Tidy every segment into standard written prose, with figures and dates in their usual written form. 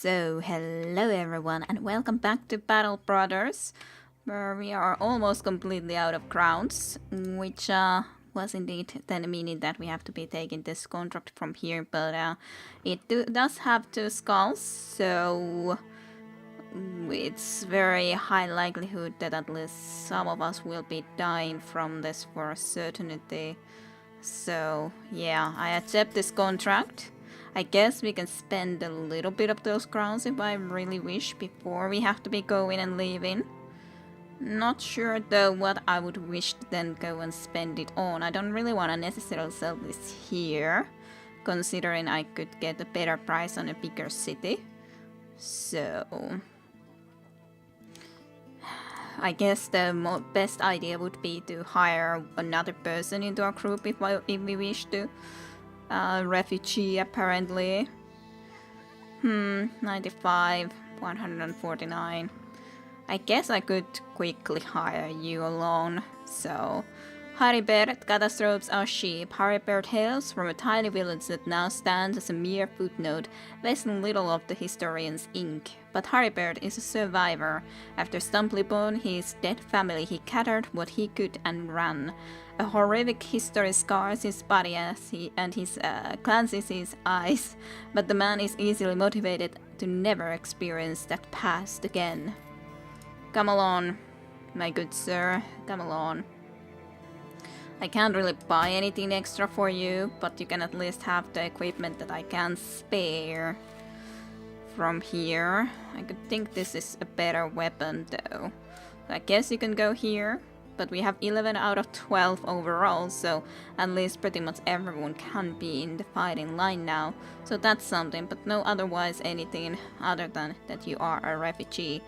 So, hello everyone, and welcome back to Battle Brothers, where we are almost completely out of crowns, which was indeed then meaning that we have to be taking this contract from here, but does have two skulls, so it's very high likelihood that at least some of us will be dying from this for a certainty. So, yeah, I accept this contract. I guess we can spend a little bit of those crowns if I really wish before we have to be going and leaving. Not sure though what I would wish to then go and spend it on. I don't really want to necessarily sell this here, considering I could get a better price on a bigger city. So I guess the best idea would be to hire another person into our group if we wish to. Refugee apparently. 95, 149. I guess I could quickly hire you alone. So, Haribert catastrophes our sheep. Haribert hails from a tiny village that now stands as a mere footnote, less than little of the historian's ink. But Haribert is a survivor. After stumbling upon his dead family, he gathered what he could and ran. A horrific history scars his body as he cleanses his eyes, but the man is easily motivated to never experience that past again. Come along, my good sir, come along. I can't really buy anything extra for you, but you can at least have the equipment that I can spare from here. I could think this is a better weapon though. I guess you can go here, but we have 11 out of 12 overall, so at least pretty much everyone can be in the fighting line now. So that's something, but no otherwise anything other than that you are a refugee.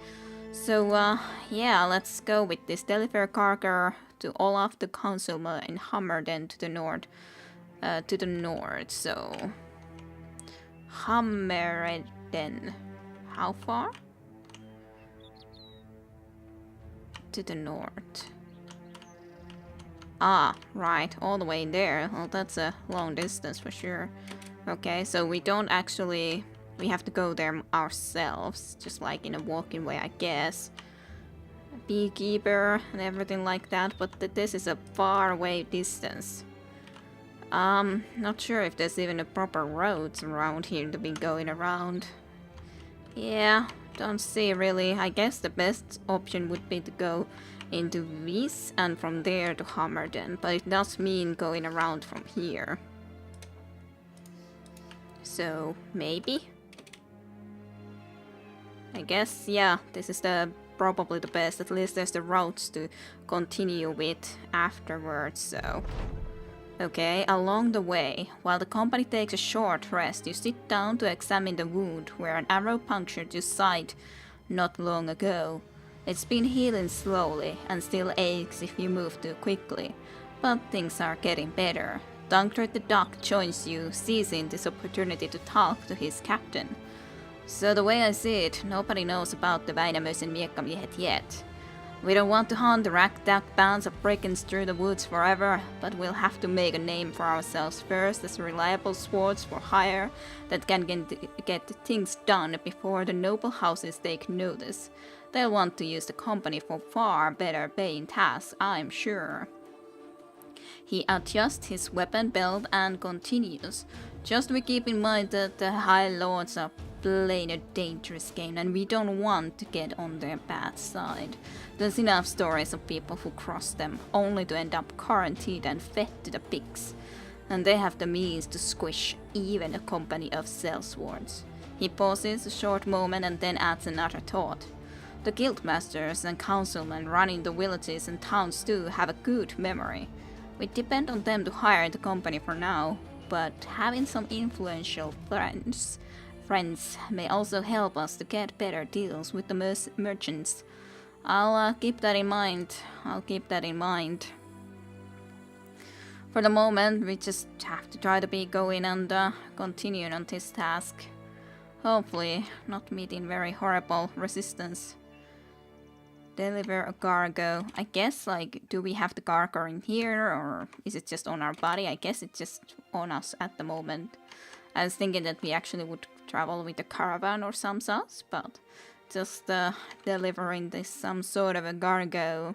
So yeah, let's go with this Deliver Carger to Olaf the Councilman in Hammerden to the north. So Hammerden. How far? To the north. Ah, right, all the way there. Well, that's a long distance for sure. Okay, so we don't actually... We have to go there ourselves, just like in a walking way, I guess. Beekeeper and everything like that, but this is a far away distance. Not sure if there's even a proper roads around here to be going around. Yeah, don't see really. I guess the best option would be to go into Vis and from there to Hammerden, but it does mean going around from here. So, maybe? I guess, yeah, this is probably the best. At least there's the routes to continue with afterwards, so... Okay, along the way, while the company takes a short rest, you sit down to examine the wound where an arrow punctured your side not long ago. It's been healing slowly and still aches if you move too quickly, but things are getting better. Dunkred the Duck joins you, seizing this opportunity to talk to his captain. So the way I see it, nobody knows about the Väinämöisen and Miekkamiehet yet. We don't want to hunt the ragtag bands of brigands through the woods forever, but we'll have to make a name for ourselves first as reliable swords for hire that can get things done before the noble houses take notice. They'll want to use the company for far better paying tasks, I'm sure. He adjusts his weapon belt and continues. Just we keep in mind that the High Lords are playing a dangerous game and we don't want to get on their bad side. There's enough stories of people who cross them only to end up quarantined and fed to the pigs. And they have the means to squish even a company of sellswords. He pauses a short moment and then adds another thought. The guildmasters and councilmen running the villages and towns too have a good memory. We depend on them to hire the company for now, but having some influential friends may also help us to get better deals with the merchants. I'll keep that in mind. For the moment, we just have to try to be going and continuing on this task. Hopefully, not meeting very horrible resistance. Deliver a cargo. I guess, like, do we have the cargo in here, or is it just on our body? I guess it's just on us at the moment. I was thinking that we actually would travel with a caravan or some such, but just delivering this some sort of a cargo.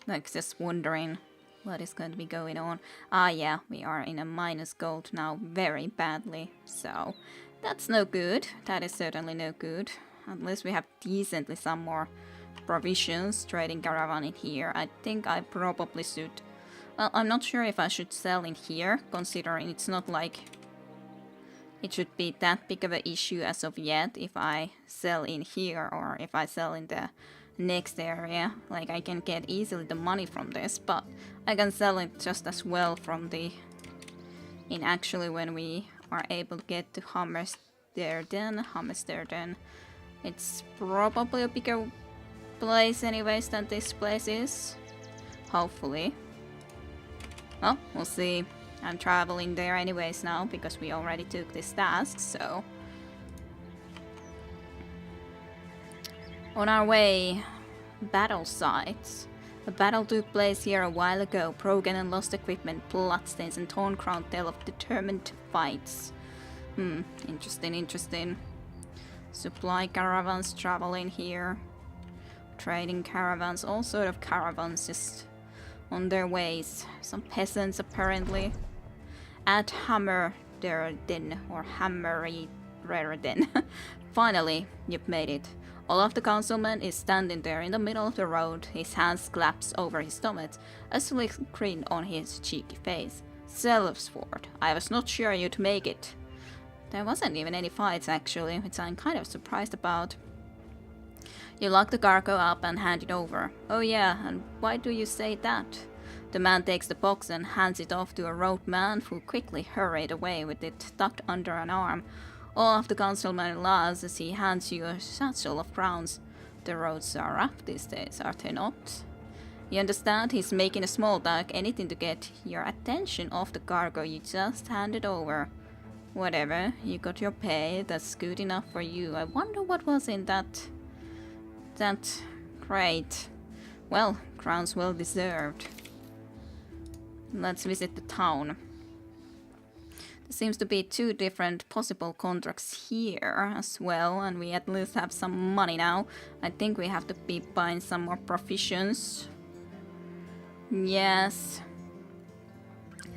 Like, just wondering what is going to be going on. Ah, yeah, we are in a minus gold now very badly, so that's no good. That is certainly no good. Unless we have decently some more provisions trading caravan in here. I think I probably should. Well, I'm not sure if I should sell in here, considering it's not like it should be that big of an issue as of yet if I sell in here or if I sell in the next area. Like, I can get easily the money from this, but I can sell it just as well from the... in actually when we are able to get to Hammersterden. It's probably a bigger place anyways than this place is. Hopefully. Well, we'll see. I'm traveling there anyways now because we already took this task, so... On our way, battle sites. A battle took place here a while ago. Broken and lost equipment, bloodstains and torn crown tell of determined fights. Interesting, interesting. Supply caravans traveling here. Trading caravans, all sort of caravans just on their ways. Some peasants apparently. At Hammerderden or Hammererden. Finally, you've made it. Olaf the councilman is standing there in the middle of the road, his hands clasped over his stomach, a slick grin on his cheeky face. Selfsford, I was not sure you'd make it. There wasn't even any fights actually, which I'm kind of surprised about. You lock the cargo up and hand it over. Oh yeah, and why do you say that? The man takes the box and hands it off to a roadman who quickly hurried away with it tucked under an arm. Olaf the councilman laughs as he hands you a satchel of crowns. The roads are rough these days, are they not? You understand he's making a small talk, anything to get your attention off the cargo you just handed over. Whatever, you got your pay, that's good enough for you. I wonder what was in that crate. Well, crowns well deserved. Let's visit the town. There seems to be 2 different possible contracts here as well, and we at least have some money now. I think we have to be buying some more provisions. Yes.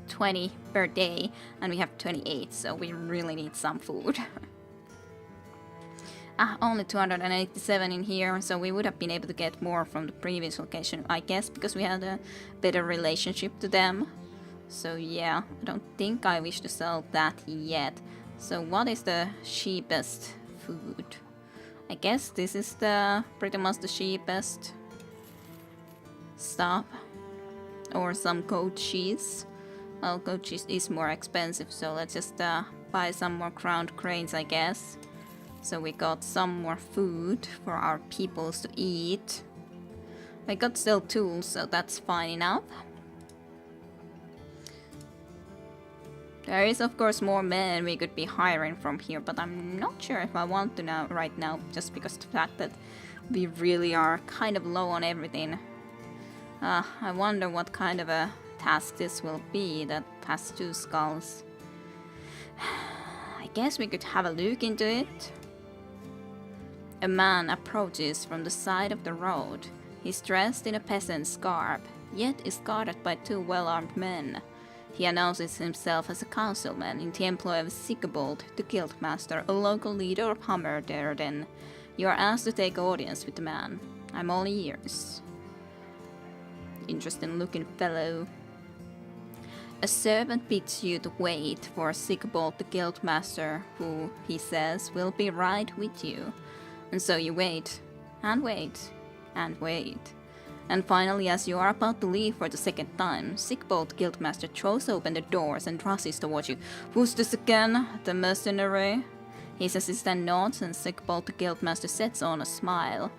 20 per day, and we have 28, so we really need some food. Only 287 in here, so we would have been able to get more from the previous location, I guess, because we had a better relationship to them. So yeah, I don't think I wish to sell that yet. So what is the cheapest food? I guess this is the pretty much the cheapest stuff. Or some goat cheese. Well, goat cheese is more expensive, so let's just buy some more ground grains, I guess. So we got some more food for our peoples to eat. I got still tools, so that's fine enough. There is of course more men we could be hiring from here, but I'm not sure if I want to now right now, just because of the fact that we really are kind of low on everything. I wonder what kind of a task this will be that has 2 skulls. I guess we could have a look into it. A man approaches from the side of the road. He's dressed in a peasant's garb, yet is guarded by 2 well-armed men. He announces himself as a councilman in the employ of Sigbold, the guildmaster, a local leader of Hammerderden. You are asked to take audience with the man. I'm all ears. Interesting looking fellow. A servant bids you to wait for Sigbold the guildmaster, who, he says, will be right with you. And so you wait, and wait, and wait. And finally, as you are about to leave for the 2nd time, Sigbold guildmaster throws open the doors and rushes towards you. Who's this again? The mercenary? His assistant nods and Sigbold the guildmaster sets on a smile.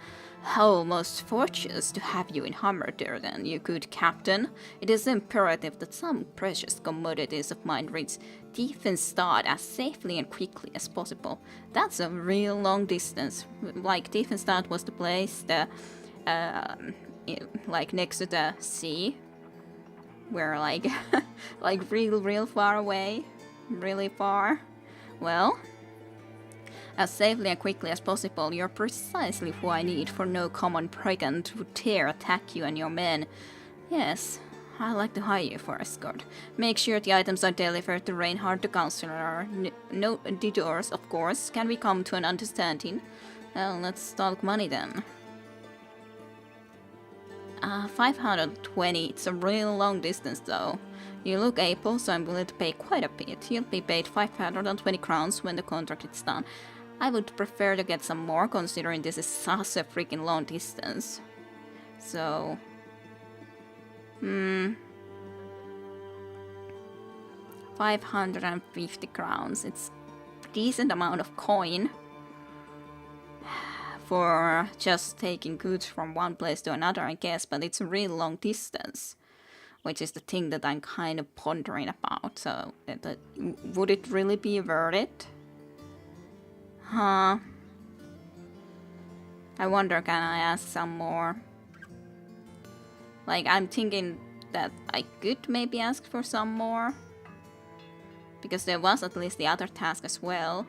How most fortunate to have you in Hammerderden, you good captain. It is imperative that some precious commodities of mine reach Tiefenstadt as safely and quickly as possible. That's a real long distance. Like, Tiefenstadt was the place, like next to the sea. we're like, like real far away. Really far. Well, as safely and quickly as possible, you're precisely who I need, for no common brigand would dare attack you and your men. Yes, I'd like to hire you for escort. Make sure the items are delivered to Reinhard the Counselor. No detours, of course. Can we come to an understanding? Well, let's talk money then. 520. It's a real long distance though. You look able, so I'm willing to pay quite a bit. You'll be paid 520 crowns when the contract is done. I would prefer to get some more, considering this is such a freaking long distance. So... 550 crowns. It's a decent amount of coin for just taking goods from one place to another, I guess, but it's a really long distance, which is the thing that I'm kind of pondering about. So, would it really be worth it? Huh. I wonder, can I ask some more? Like, I'm thinking that I could maybe ask for some more. Because there was at least the other task as well.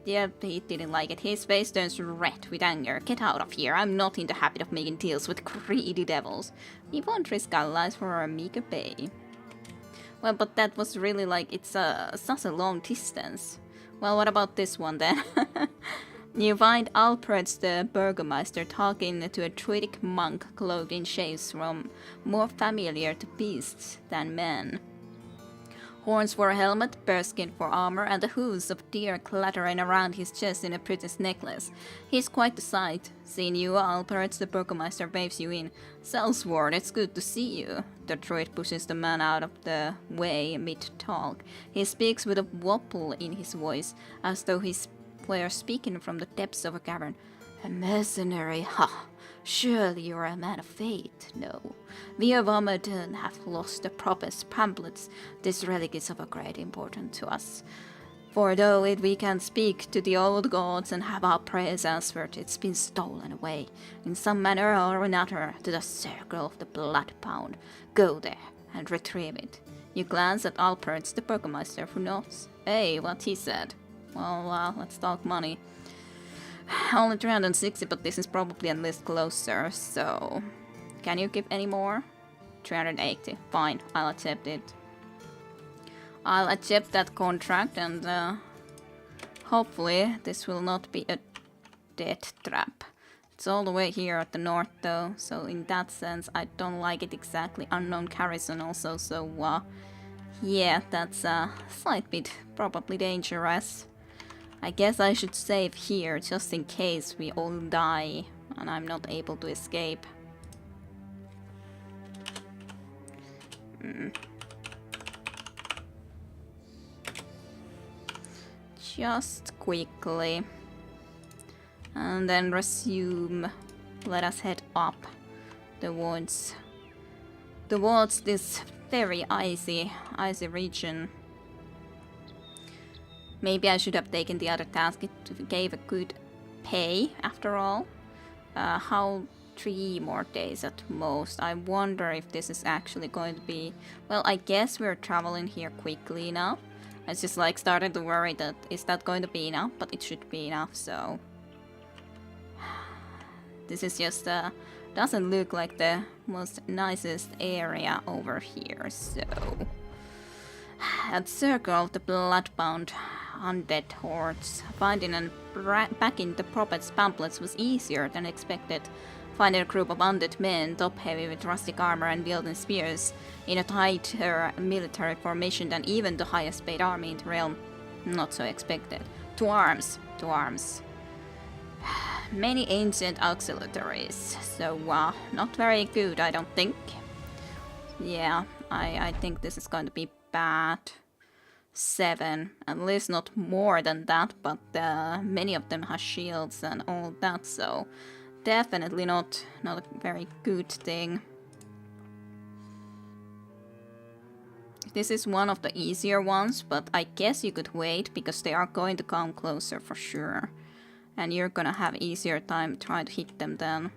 Yeah, he didn't like it. His face turns red with anger. Get out of here. I'm not in the habit of making deals with greedy devils. We won't risk our lives for a meager pay. Well, but that was really like, it's such a long distance. Well, what about this one then? You find Alpertz the Burgomaster talking to a druidic monk clothed in shapes from more familiar to beasts than men. Horns for a helmet, bearskin for armor, and the hooves of deer clattering around his chest in a prettiest necklace. He's quite the sight. Seeing you, Alpertz the Burgomaster waves you in. Sellsword, it's good to see you. The druid pushes the man out of the way mid-talk. He speaks with a wobble in his voice, as though he were speaking from the depths of a cavern. A mercenary, ha! Surely you're a man of faith. No, we of Amadon have lost the prophet's pamphlets. This relic is of a great importance to us. For though we can speak to the old gods and have our prayers answered, it's been stolen away, in some manner or another, to the circle of the Bloodbound. Go there and retrieve it. You glance at Alpertz, the Burgomaster, who nods. Hey, what he said. Well, let's talk money. Only 360, but this is probably at least closer, so... Can you give any more? 380. Fine, I'll accept it. I'll accept that contract, and hopefully this will not be a death trap. It's all the way here at the north though, so in that sense I don't like it exactly. Unknown garrison also, so yeah, that's a slight bit probably dangerous. I guess I should save here, just in case we all die and I'm not able to escape. Just quickly. And then resume. Let us head up towards this very icy region. Maybe I should have taken the other task. It gave a good pay, after all. How 3 more days at most. I wonder if this is actually going to be... Well, I guess we're traveling here quickly enough. I just like started to worry that is that going to be enough, but it should be enough, so... This is just doesn't look like the most nicest area over here, so... At Circle of the Bloodbound undead hordes, finding and packing the prophet's pamphlets was easier than expected. Finding a group of undead men, top-heavy with rustic armor and wielding spears, in a tighter military formation than even the highest paid army in the realm. Not so expected. To arms, to arms. Many ancient auxiliaries, so not very good, I don't think. Yeah, I think this is going to be bad. 7, at least not more than that, but many of them have shields and all that, so definitely not a very good thing. This is one of the easier ones, but I guess you could wait because they are going to come closer for sure. And you're gonna have easier time trying to hit them then.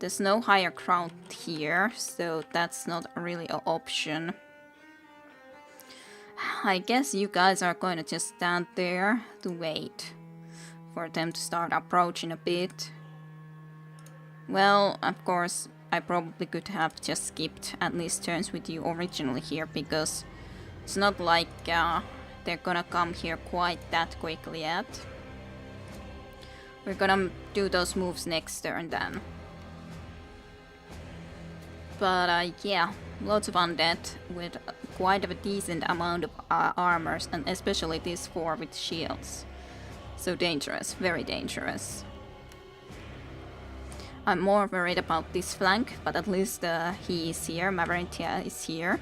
There's no higher ground here, so that's not really an option. I guess you guys are going to just stand there to wait for them to start approaching a bit. Well, of course, I probably could have just skipped at least turns with you originally here, because it's not like they're gonna come here quite that quickly yet. We're gonna do those moves next turn then. But yeah, lots of undead with quite a decent amount of armors, and especially these 4 with shields. So dangerous, very dangerous. I'm more worried about this flank, but at least he is here, Maveritia is here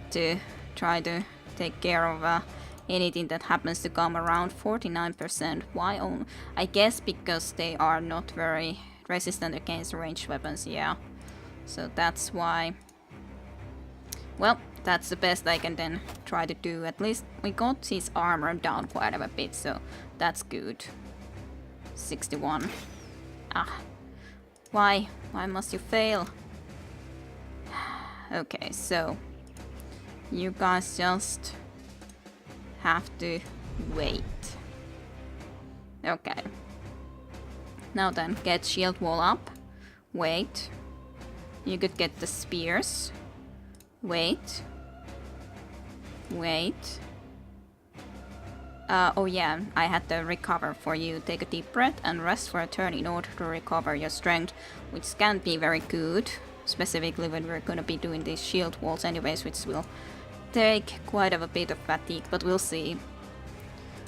to try to take care of anything that happens to come around. 49%, why only? I guess because they are not very resistant against ranged weapons, yeah. So that's why. Well, that's the best I can then try to do. At least we got his armor down quite a bit, so that's good. 61. Ah. Why? Why must you fail? Okay, so you guys just have to wait. Okay. Now then, get shield wall up. Wait. You could get the spears. Wait. Wait. Oh yeah, I had to recover for you. Take a deep breath and rest for a turn in order to recover your strength, which can be very good, specifically when we're gonna be doing these shield walls anyways, which will take quite a bit of fatigue, but we'll see.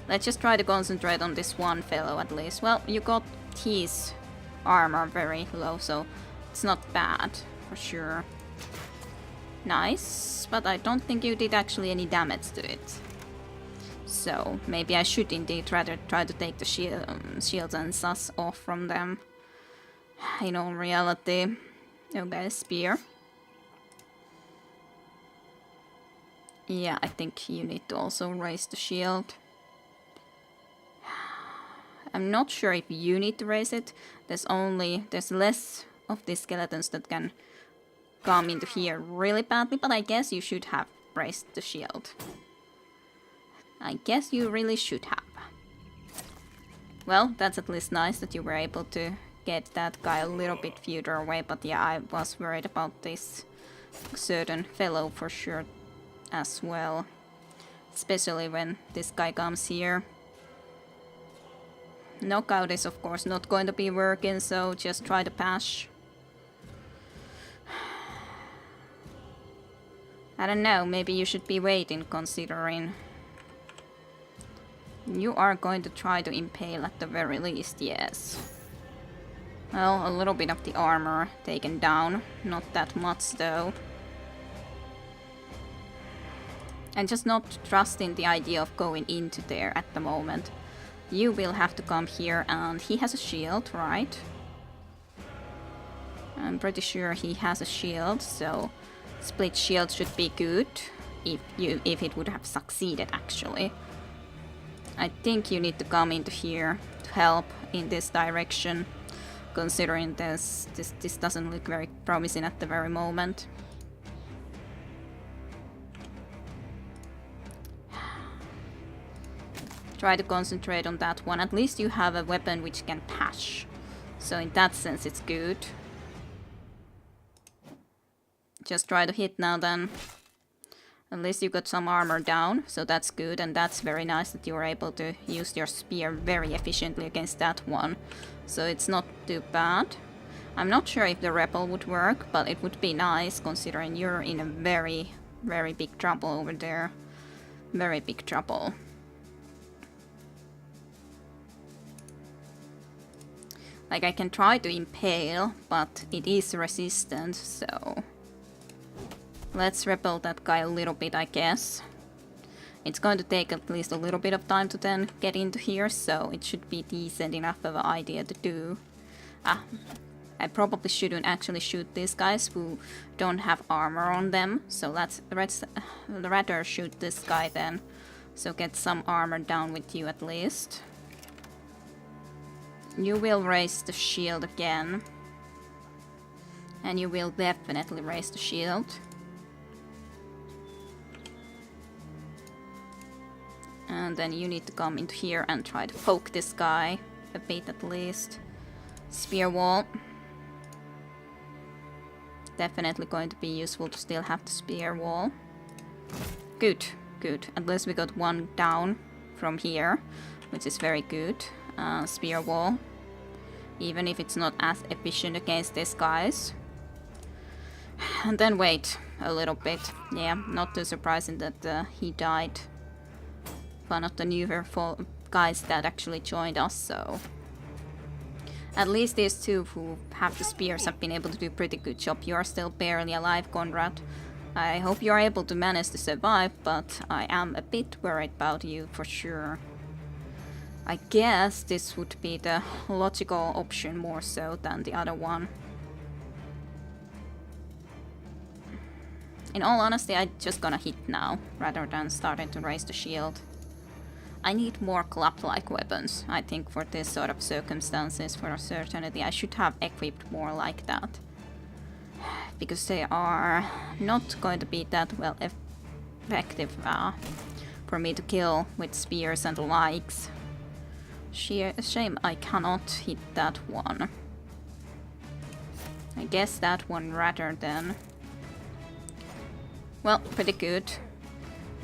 Let's just try to concentrate on this one fellow at least. Well, you got his armor very low, so it's not bad, for sure. Nice, but I don't think you did actually any damage to it. So maybe I should indeed rather try to take the shields and sus off from them. In all reality. Okay, spear. Yeah, I think you need to also raise the shield. I'm not sure if you need to raise it. There's less of these skeletons that can come into here really badly, but I guess you should have raised the shield. I guess you really should have. Well, that's at least nice that you were able to get that guy a little bit further away, but yeah, I was worried about this certain fellow for sure as well. Especially when this guy comes here. Knockout is of course not going to be working, so just try to pass. I don't know, maybe you should be waiting considering you are going to try to impale at the very least, yes. Well, a little bit of the armor taken down, not that much though. And just not trusting the idea of going into there at the moment. You will have to come here, and he has a shield, right? I'm pretty sure he has a shield, so split shield should be good if it would have succeeded actually. I think you need to come into here to help in this direction, considering this doesn't look very promising at the very moment. Try to concentrate on that one. At least you have a weapon which can patch. So in that sense it's good. Just try to hit now then. At least you got some armor down, so that's good, and that's very nice that you were able to use your spear very efficiently against that one. So it's not too bad. I'm not sure if the repel would work, but it would be nice considering you're in a very, very big trouble over there. Very big trouble. Like, I can try to impale, but it is resistant, so let's repel that guy a little bit, I guess. It's going to take at least a little bit of time to then get into here, so it should be decent enough of an idea to do. Ah, I probably shouldn't actually shoot these guys who don't have armor on them, so let's rather shoot this guy then. So get some armor down with you at least. You will raise the shield again. And you will definitely raise the shield. And then you need to come into here and try to poke this guy a bit at least. Spear wall. Definitely going to be useful to still have the spear wall. Good, good. At least we got one down from here, which is very good. Spear wall. Even if it's not as efficient against these guys. And then wait a little bit. Yeah, not too surprising that he died. One of the newer guys that actually joined us, so... At least these two who have the spears have been able to do a pretty good job. You are still barely alive, Conrad. I hope you are able to manage to survive, but I am a bit worried about you for sure. I guess this would be the logical option more so than the other one. In all honesty, I'm just gonna hit now, rather than starting to raise the shield. I need more club-like weapons, I think, for this sort of circumstances. For a certainty, I should have equipped more like that. Because they are not going to be that well effective for me to kill with spears and the likes. Shame I cannot hit that one. I guess that one rather than... Well, pretty good.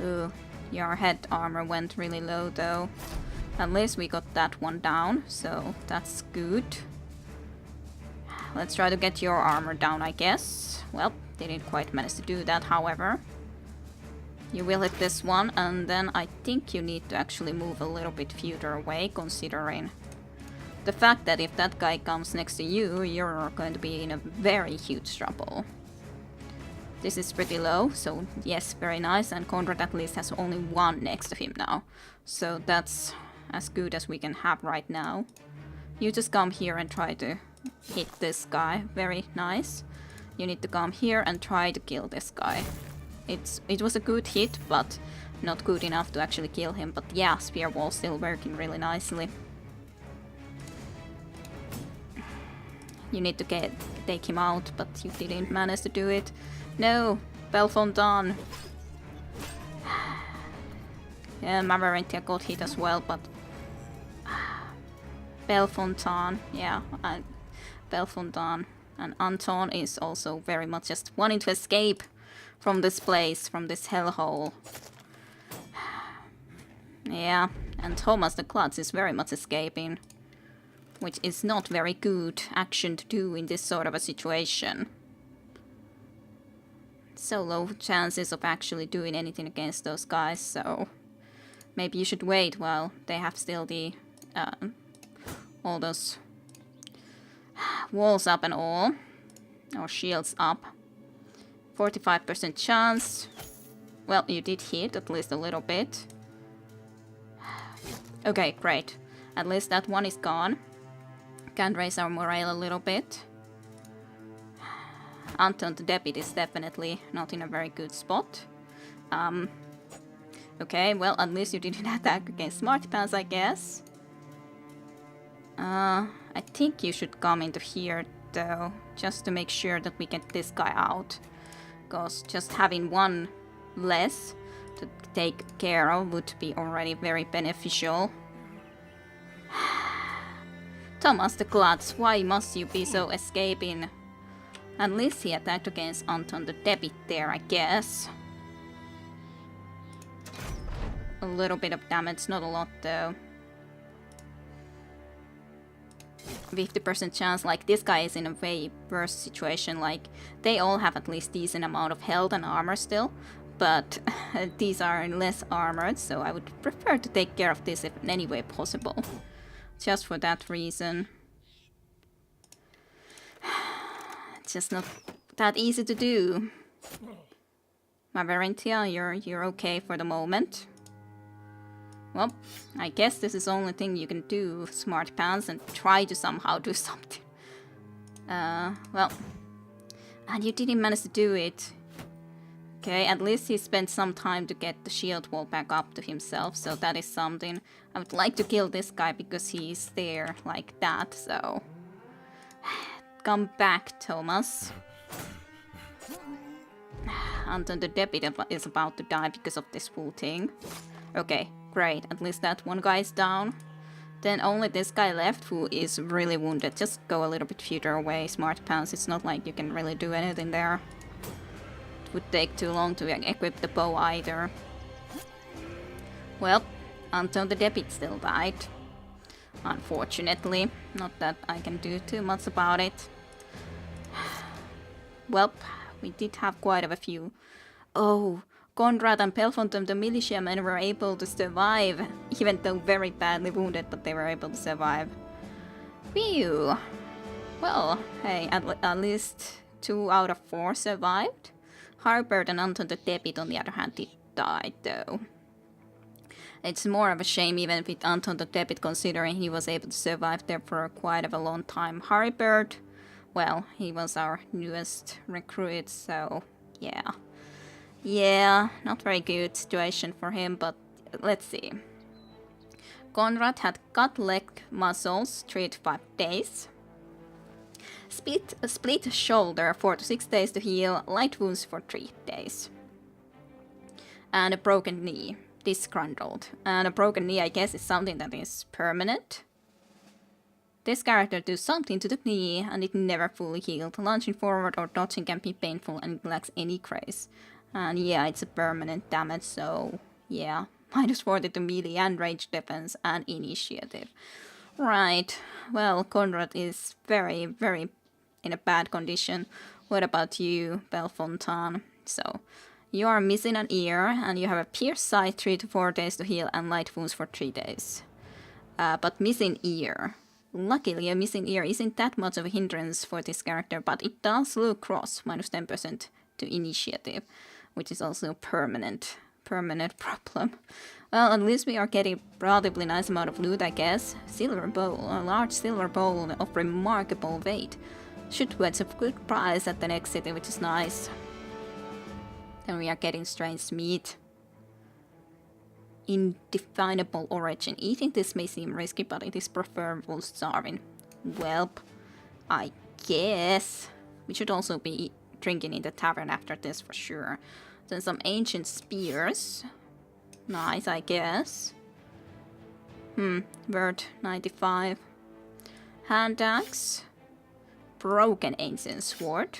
Ooh. Your head armor went really low though. At least we got that one down, so that's good. Let's try to get your armor down, I guess. Well, didn't quite manage to do that, however. You will hit this one, and then I think you need to actually move a little bit further away, considering the fact that if that guy comes next to you, you're going to be in a very huge trouble. This is pretty low, so yes, very nice, and Conrad at least has only one next to him now. So that's as good as we can have right now. You just come here and try to hit this guy, very nice. You need to come here and try to kill this guy. It was a good hit, but not good enough to actually kill him, but yeah, spear wall still working really nicely. You need to take him out, but you didn't manage to do it. No, Bellefontaine. Yeah, Mavarentia got hit as well, but... Bellefontaine, yeah, Bellefontaine. And Anton is also very much just wanting to escape from this place, from this hellhole. Yeah, and Thomas the Klutz is very much escaping. Which is not very good action to do in this sort of a situation. So low chances of actually doing anything against those guys, so maybe you should wait while they have still the all those walls up and all, or shields up. 45% chance. Well, you did hit at least a little bit. Okay, great. At least that one is gone. Can raise our morale a little bit. Anton the Debit is definitely not in a very good spot. Okay, well, at least you didn't attack against Smarty-Pants, I guess. I think you should come into here, though, just to make sure that we get this guy out. Because just having one less to take care of would be already very beneficial. Thomas the Klutz, why must you be so escaping? At least he attacked against Anton the Debit there, I guess. A little bit of damage, not a lot though. 50% chance, like this guy is in a way worse situation, like they all have at least decent amount of health and armor still, but these are less armored, so I would prefer to take care of this if in any way possible. Just for that reason. It's just not that easy to do. Mavarentia, you're okay for the moment. Well, I guess this is the only thing you can do, Smarty-Pants, and try to somehow do something. Well. And you didn't manage to do it. Okay, at least he spent some time to get the shield wall back up to himself, so that is something. I would like to kill this guy because he's there like that, so... Come back, Thomas. Anton the Deputy is about to die because of this full thing. Okay, great. At least that one guy is down. Then only this guy left who is really wounded. Just go a little bit further away, Smart Pants. It's not like you can really do anything there. It would take too long to equip the bow either. Well, Anton the Deputy still died. Unfortunately. Not that I can do too much about it. Well, we did have quite a few. Oh, Conrad and Pelfontum, the militiamen, were able to survive, even though very badly wounded, but they were able to survive. Phew. Well, hey, at least 2 out of 4 survived. Harbert and Anton the Deputy, on the other hand, did die, though. It's more of a shame even with Anton the Deputy, considering he was able to survive there for quite a long time. Harbert, well, he was our newest recruit, so yeah. Yeah, not very good situation for him, but let's see. Conrad had cut leg muscles, 3 to 5 days. Split shoulder, 4 to 6 days to heal. Light wounds for 3 days. And a broken knee, disgruntled. And a broken knee, I guess, is something that is permanent. This character does something to the knee, and it never fully healed. Lunging forward or dodging can be painful, and it lacks any grace. And yeah, it's a permanent damage, so yeah. Minus 40 to melee and range defense and initiative. Right, well, Conrad is very, very in a bad condition. What about you, Belfontaine? So, you are missing an ear, and you have a pierced side 3 to 4 days to heal, and light wounds for 3 days. But missing ear. Luckily, a missing ear isn't that much of a hindrance for this character, but it does look cross, minus 10% to initiative, which is also a permanent problem. Well, at least we are getting relatively nice amount of loot, I guess. Silver bowl, a large silver bowl of remarkable weight. Should wedge of good price at the next city, which is nice. Then we are getting strange meat. Indefinable origin. Eating this may seem risky, but it is preferable to starving. Welp, I guess. We should also be drinking in the tavern after this for sure. Then some ancient spears. Nice, I guess. Worth 95. Hand axe. Broken ancient sword.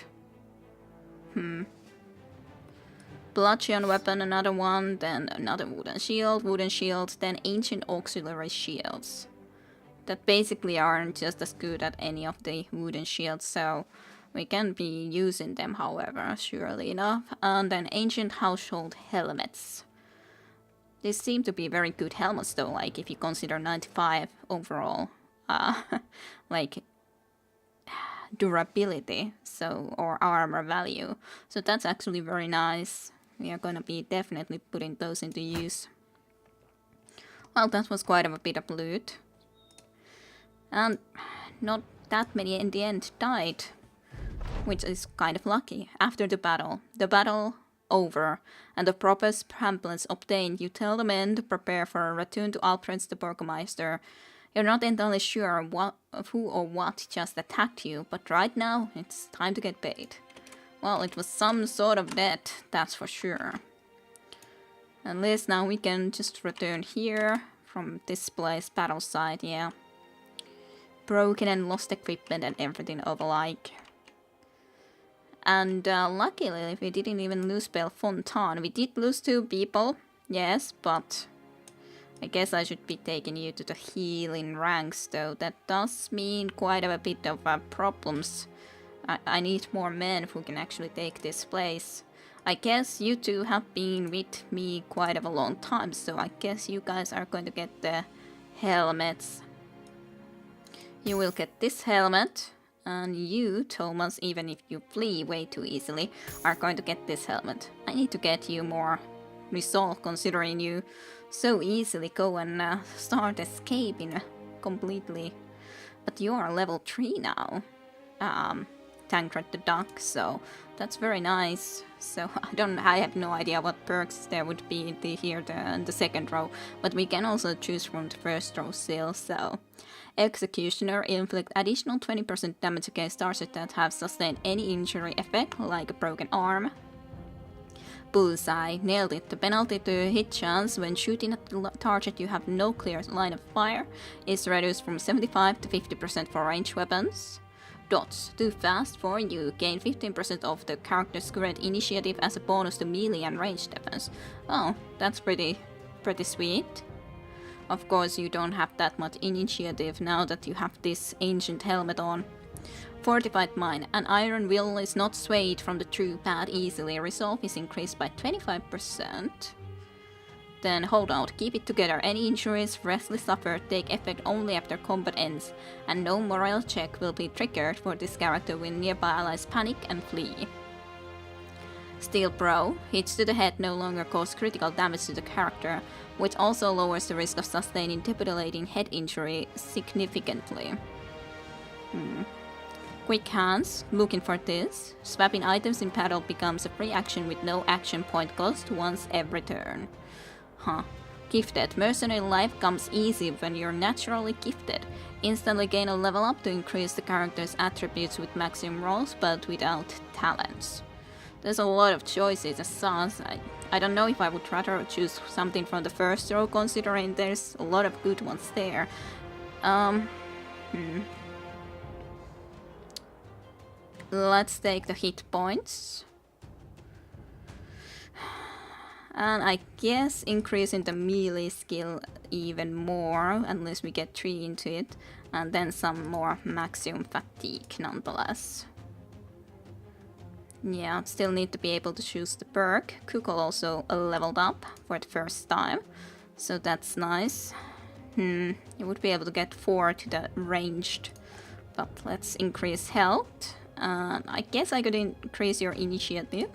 Bludgeon weapon, another one. Then another wooden shield. Then ancient auxiliary shields. That basically aren't just as good as any of the wooden shields, so we can be using them, however, surely enough. And then ancient household helmets. These seem to be very good helmets though, like if you consider 95 overall, like durability, so, or armor value. So that's actually very nice. We are gonna be definitely putting those into use. Well, that was quite a bit of loot. And not that many in the end died, which is kind of lucky. After the battle over, and the proper pamphlets obtained, you tell the men to prepare for a return to Alfred's the Burgomeister. You're not entirely sure who or what just attacked you, but right now, it's time to get paid. Well, it was some sort of debt, that's for sure. At least now we can just return here from this place, battle site, yeah. Broken and lost equipment and everything of alike. And luckily, we didn't even lose Belfontaine. We did lose 2 people, yes, but I guess I should be taking you to the healing ranks, though. That does mean quite a bit of problems. I need more men who can actually take this place. I guess you two have been with me quite a long time, so I guess you guys are going to get the helmets. You will get this helmet. And you, Thomas, even if you flee way too easily, are going to get this helmet. I need to get you more resolve, considering you so easily go and start escaping completely. But you are level 3 now, Tancred the Duck, so that's very nice. So I have no idea what perks there would be here in the second row, but we can also choose from the first row still. So Executioner, inflict additional 20% damage against targets that have sustained any injury effect, like a broken arm. Bullseye, nailed it. The penalty to hit chance when shooting at the target you have no clear line of fire is reduced from 75 to 50% for ranged weapons. Dots, too fast for you, gain 15% of the character's current initiative as a bonus to melee and ranged defense. Oh, that's pretty sweet. Of course, you don't have that much initiative now that you have this ancient helmet on. Fortified Mind. An iron will is not swayed from the true path easily. Resolve is increased by 25%. Then hold out. Keep it together. Any injuries freshly suffered take effect only after combat ends, and no morale check will be triggered for this character when nearby allies panic and flee. Steel Pro. Hits to the head no longer cause critical damage to the character, which also lowers the risk of sustaining debilitating head injury significantly. Quick Hands. Looking for this. Swapping items in battle becomes a free action with no action point cost once every turn. Gifted. Mercenary life comes easy when you're naturally gifted. Instantly gain a level up to increase the character's attributes with maximum rolls, but without talents. There's a lot of choices as such. I don't know if I would rather choose something from the first row, considering there's a lot of good ones there. Let's take the hit points. And I guess increasing the melee skill even more, unless we get 3 into it. And then some more maximum fatigue nonetheless. Yeah, still need to be able to choose the perk. Kukol also leveled up for the first time, so that's nice. You would be able to get 4 to the ranged, but let's increase health. I guess I could increase your initiative.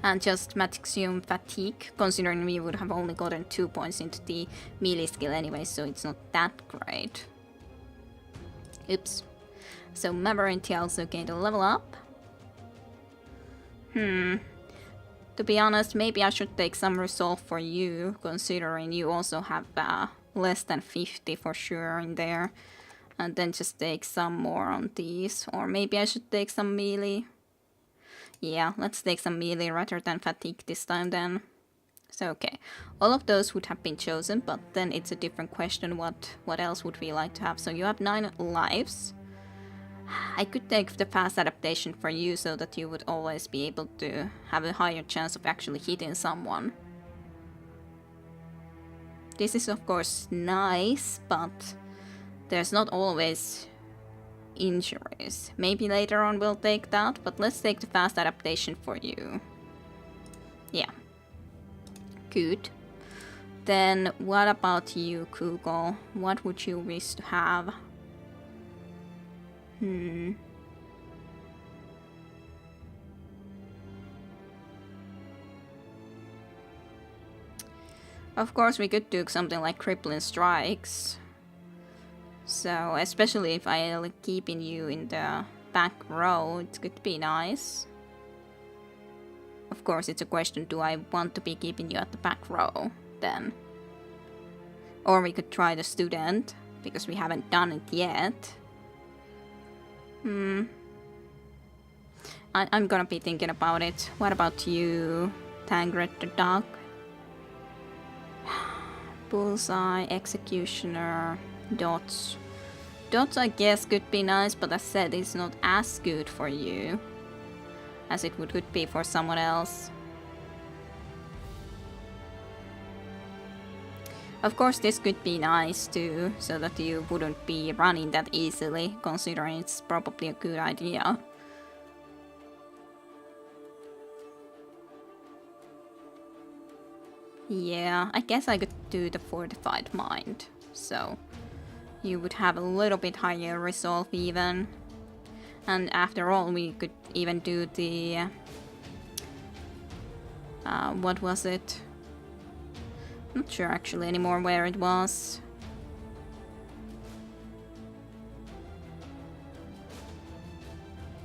And just maximum fatigue, considering we would have only gotten 2 points into the melee skill anyway, so it's not that great. Oops. So Mavarenti also gained a level up. To be honest, maybe I should take some resolve for you, considering you also have less than 50 for sure in there. And then just take some more on these. Or maybe I should take some melee. Yeah, let's take some melee rather than fatigue this time then. So okay, all of those would have been chosen, but then it's a different question what else would we like to have. So you have 9 lives. I could take the fast adaptation for you so that you would always be able to have a higher chance of actually hitting someone. This is of course nice, but there's not always injuries. Maybe later on we'll take that, but let's take the fast adaptation for you. Yeah. Good. Then what about you, Kukol? What would you wish to have? Of course we could do something like crippling strikes. So, especially if I'm keeping you in the back row, it could be nice. Of course, it's a question, do I want to be keeping you at the back row then? Or we could try the student, because we haven't done it yet. I'm gonna be thinking about it. What about you, Tangred the dog? Bullseye, Executioner, Dots. Dots I guess could be nice, but as said, it's not as good for you as it could be for someone else. Of course this could be nice too, so that you wouldn't be running that easily, considering it's probably a good idea. Yeah, I guess I could do the Fortified Mind, so you would have a little bit higher resolve even. And after all, we could even do the... what was it? Not sure actually anymore where it was.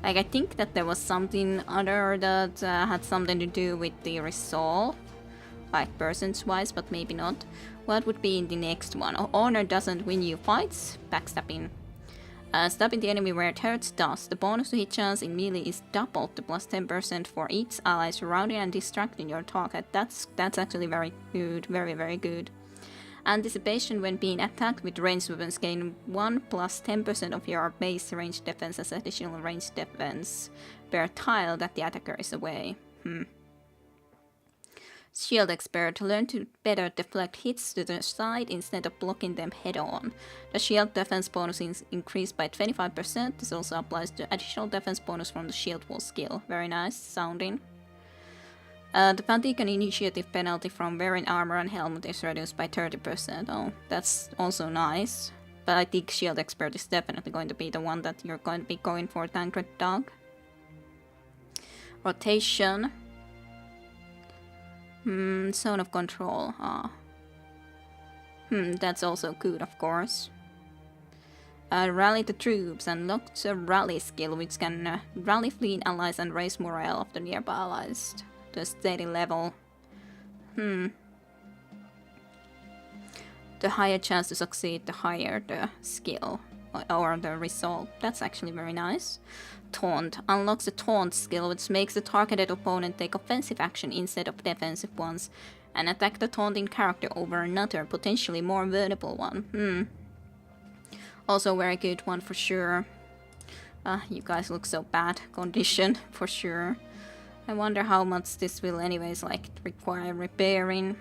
Like, I think that there was something other that had something to do with the resolve, like persons-wise, but maybe not. What would be in the next one? Honor doesn't win you fights. Backstabbing. Stabbing the enemy where it hurts does. The bonus to hit chance in melee is doubled to plus 10% for each ally surrounding and distracting your target. That's actually very good, very good. Anticipation when being attacked with ranged weapons gain 1 plus 10% of your base range defense as additional range defense per tile that the attacker is away. Shield expert, learn to better deflect hits to the side instead of blocking them head on. The shield defense bonus is increased by 25%. This also applies to additional defense bonus from the shield wall skill. Very nice sounding. The fatigue and initiative penalty from wearing armor and helmet is reduced by 30%. Oh, that's also nice. But I think shield expert is definitely going to be the one that you're going to be going for, Tancred Dog. Rotation. Zone of control. That's also good, of course. Rally the troops. Unlocks a rally skill which can rally fleeing allies and raise morale of the nearby allies to a steady level. The higher chance to succeed, the higher the skill or the result. That's actually very nice. Taunt. Unlocks a taunt skill which makes the targeted opponent take offensive action instead of defensive ones and attack the taunting character over another, potentially more vulnerable one. Also very good one for sure. You guys look so bad condition for sure. I wonder how much this will anyways like require repairing.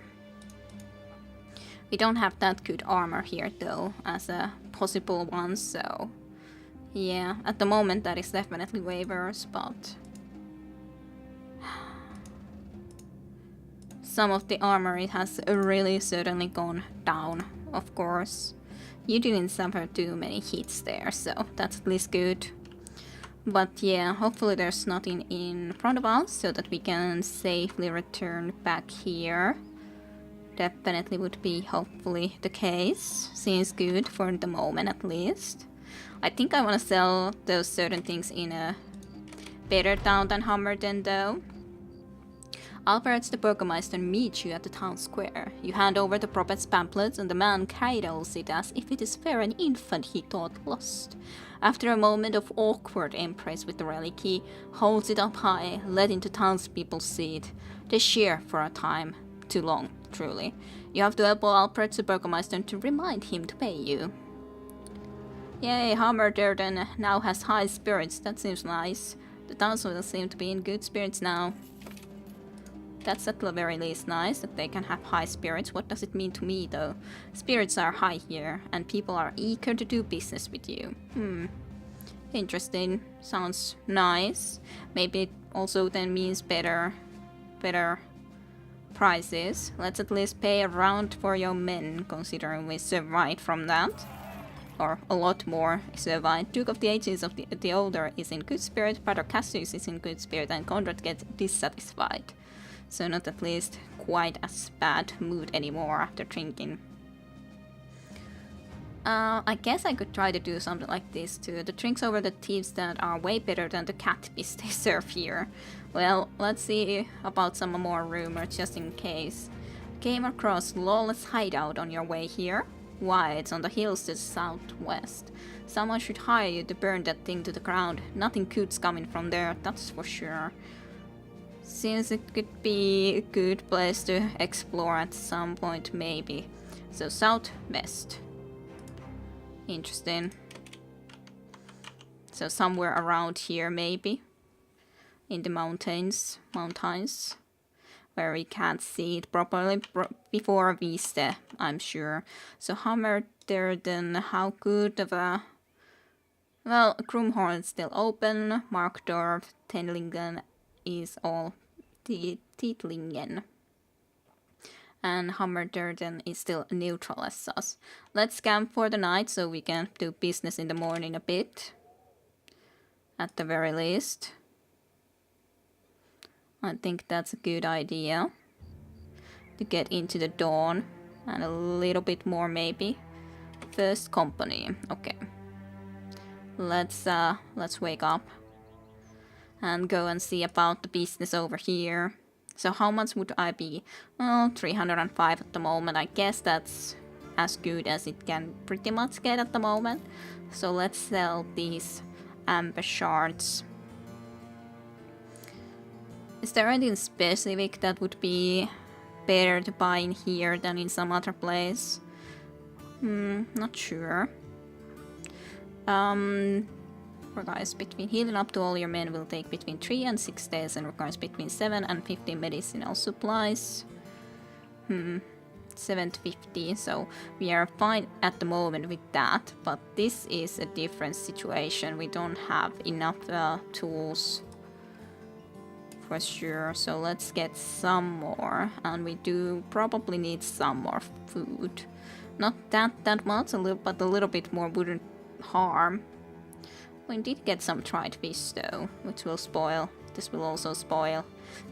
We don't have that good armor here though as a possible one, so yeah, at the moment that is definitely waivers, but some of the armor it has really certainly gone down, of course. You didn't suffer too many hits there, so that's at least good. But yeah, hopefully there's nothing in front of us so that we can safely return back here. Definitely would be hopefully the case. Seems good for the moment at least. I think I want to sell those certain things in a better town than Hammerden though. Alberts the Burgomeister meets you at the town square. You hand over the prophet's pamphlets and the man cradles it as if it is fair an infant he thought lost. After a moment of awkward embrace with the relic, he holds it up high, letting the townspeople see it. They cheer for a time. Too long, truly. You have to elbow Albert the Burgomeister to remind him to pay you. Yay, Hammerden now has high spirits. That seems nice. The townspeople seem to be in good spirits now. That's at the very least nice, that they can have high spirits. What does it mean to me, though? Spirits are high here, and people are eager to do business with you. Interesting. Sounds nice. Maybe it also then means better prices. Let's at least pay a round for your men, considering we survived from that. Or a lot more survived. Duke of the Ages of the Older is in good spirit, Brother Cassius is in good spirit, and Conrad gets dissatisfied. So not at least quite as bad mood anymore after drinking. I guess I could try to do something like this too. The drinks over the thieves that are way better than the cat beasts they serve here. Well, let's see about some more rumors just in case. Came across lawless hideout on your way here? Why, it's on the hills to the southwest. Someone should hire you to burn that thing to the ground. Nothing good's coming from there, that's for sure. Seems it could be a good place to explore at some point, maybe. So, southwest. Interesting. So, somewhere around here, maybe. In the mountains. Where we can't see it properly before Viste, I'm sure. So, Hammerden, how good of a... Well, Krumhorn is still open. Markdorf, Tenlingen is all Tietlingen. And Hammerden is still neutral as us. Let's camp for the night so we can do business in the morning a bit. At the very least. I think that's a good idea. To get into the dawn. And a little bit more maybe. First company. Okay. Let's wake up. and go and see about the business over here. So how much would I be? Well, 305 at the moment. I guess that's as good as it can pretty much get at the moment. So let's sell these amber shards. Is there anything specific that would be better to buy in here than in some other place? Not sure. Requires between healing up to all your men will take between 3 and 6 days and requires between 7 and 15 medicinal supplies. 750, so we are fine at the moment with that, but this is a different situation. We don't have enough tools for sure, so let's get some more, and we do probably need some more food. Not that much, but a little bit more wouldn't harm. We did get some dried fish though, which will spoil. This will also spoil.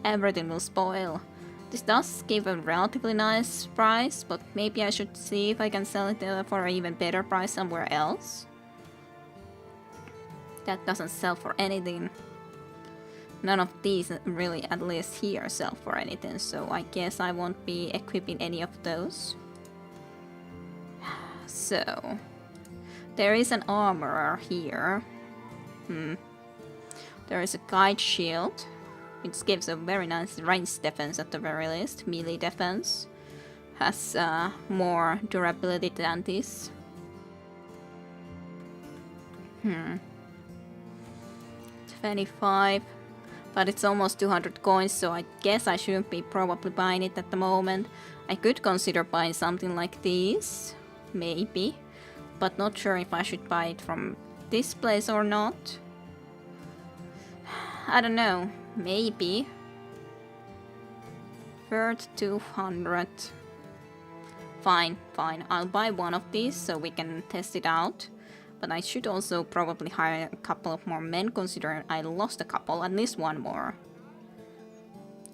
Everything will spoil. This does give a relatively nice price, but maybe I should see if I can sell it for an even better price somewhere else. That doesn't sell for anything. None of these really, at least here, sell for anything, so I guess I won't be equipping any of those. So, there is an armorer here. There is a guide shield, which gives a very nice range defense at the very least. Melee defense has more durability than this. 25, but it's almost 200 coins, so I guess I shouldn't be probably buying it at the moment. I could consider buying something like this, maybe, but not sure if I should buy it from this place or not. I don't know, maybe. Third 200. Fine, I'll buy one of these so we can test it out. But I should also probably hire a couple of more men, considering I lost a couple, at least one more.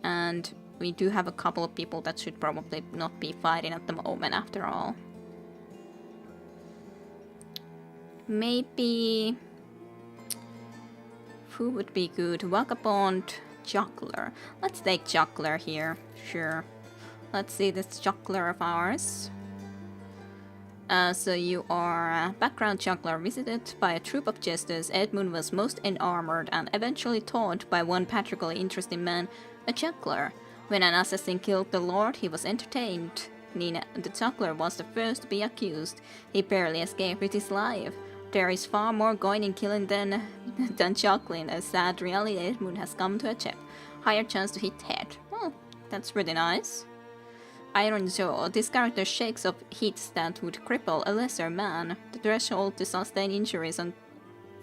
And we do have a couple of people that should probably not be fighting at the moment after all. Maybe... who would be good? Vagabond, Juggler. Let's take Juggler here, sure. Let's see this Juggler of ours. So you are a background juggler visited by a troop of jesters. Edmund was most enarmored and eventually taught by one particularly interesting man, a juggler. When an assassin killed the lord, he was entertained. Nina, the juggler, was the first to be accused. He barely escaped with his life. There is far more going in killing than juggling. A sad reality, Edmund has come to accept. Higher chance to hit head. Oh, that's really nice. Iron Jaw. This character shakes off hits that would cripple a lesser man. The threshold to sustain injuries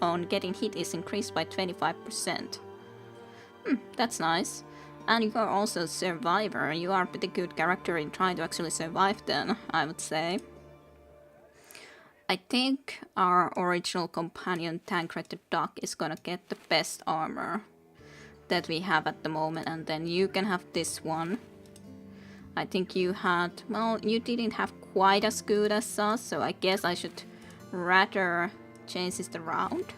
on getting hit is increased by 25%. That's nice. And you are also a survivor. You are a pretty good character in trying to actually survive then, I would say. I think our original companion Tancred the Duck is gonna get the best armor that we have at the moment, and then you can have this one. I think you had, well, you didn't have quite as good as us, so I guess I should rather change this around.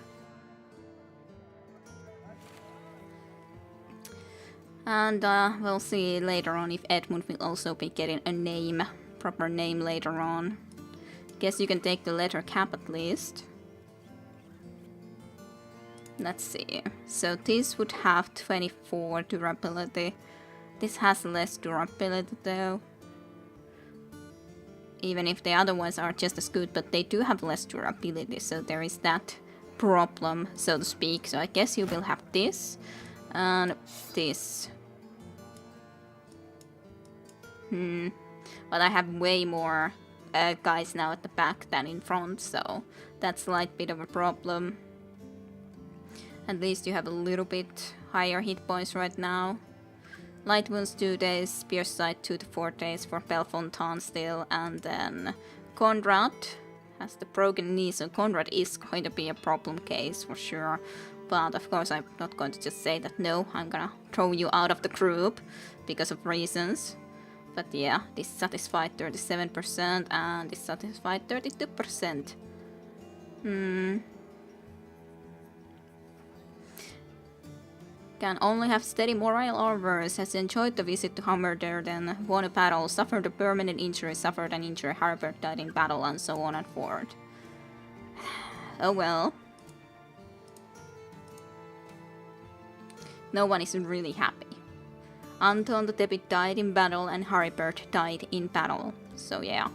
And we'll see later on if Edmund will also be getting a name, proper name later on. Guess you can take the letter cap at least. Let's see. So this would have 24 durability. This has less durability though. Even if the other ones are just as good, but they do have less durability, so there is that problem, so to speak. So I guess you will have this and this. But I have way more guys now at the back than in front, so that's a slight bit of a problem. At least you have a little bit higher hit points right now. Light wounds 2 days, spear sight 2 to 4 days for Bellefontaine still, and then Conrad has the broken knee, so Conrad is going to be a problem case for sure. But of course I'm not going to just say that no, I'm gonna throw you out of the group because of reasons. But yeah, dissatisfied 37% and dissatisfied 32%. Can only have steady morale or worse. Has enjoyed the visit to Hammerder, then won a battle, suffered a permanent injury, suffered an injury, Harvard died in battle, and so on and forth. Oh well. No one is really happy. Anton the Debit died in battle and Haribert died in battle. So yeah,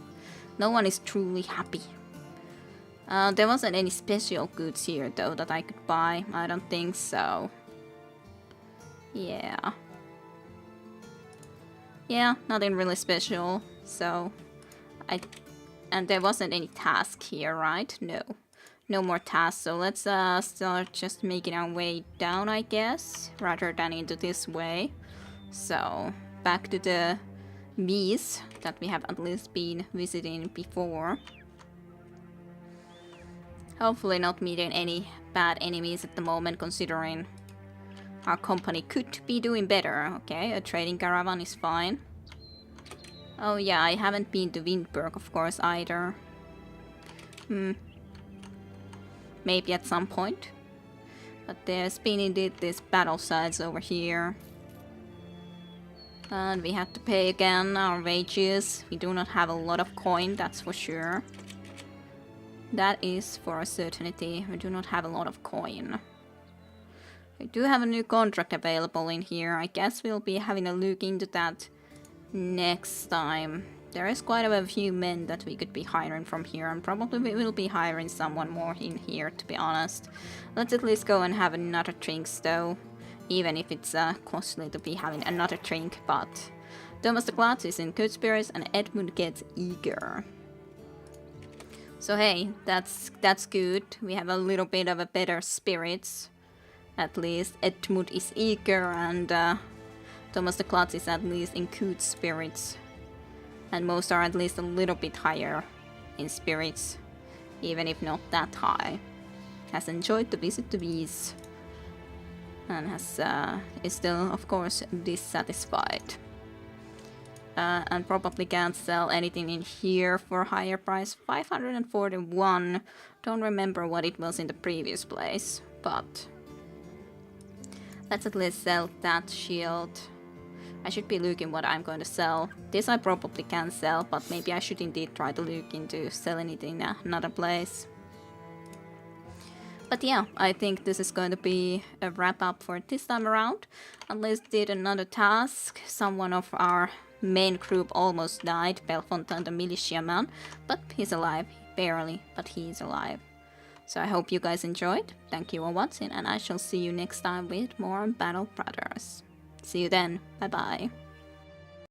no one is truly happy. There wasn't any special goods here though that I could buy. I don't think so. Yeah. Yeah, nothing really special. So and there wasn't any task here, right? No. No more tasks, so let's start just making our way down, I guess, rather than into this way. So, back to the bees that we have at least been visiting before. Hopefully not meeting any bad enemies at the moment, considering our company could be doing better. Okay, a trading caravan is fine. Oh yeah, I haven't been to Windberg, of course, either. Maybe at some point. But there's been indeed these battle sites over here. And we have to pay again our wages. We do not have a lot of coin, that's for sure. That is for a certainty. We do not have a lot of coin. We do have a new contract available in here. I guess we'll be having a look into that next time. There is quite a few men that we could be hiring from here, and probably we will be hiring someone more in here, to be honest. Let's at least go and have another drink though, even if it's costly to be having another drink, but Thomas the Klutz is in good spirits and Edmund gets eager. So hey, that's good. We have a little bit of a better spirits. At least Edmund is eager and Thomas the Klutz is at least in good spirits. And most are at least a little bit higher in spirits, even if not that high. Has enjoyed the visit to bees. And is still, of course, dissatisfied. And probably can't sell anything in here for a higher price. 541. Don't remember what it was in the previous place, but let's at least sell that shield. I should be looking what I'm going to sell. This I probably can sell, but maybe I should indeed try to look into selling it in another place. But yeah, I think this is going to be a wrap up for this time around. Unless did another task. Someone of our main group almost died, Belfontaine the militiaman, but he's alive. Barely, but he's alive. So I hope you guys enjoyed. Thank you for watching, and I shall see you next time with more Battle Brothers. See you then. Bye bye.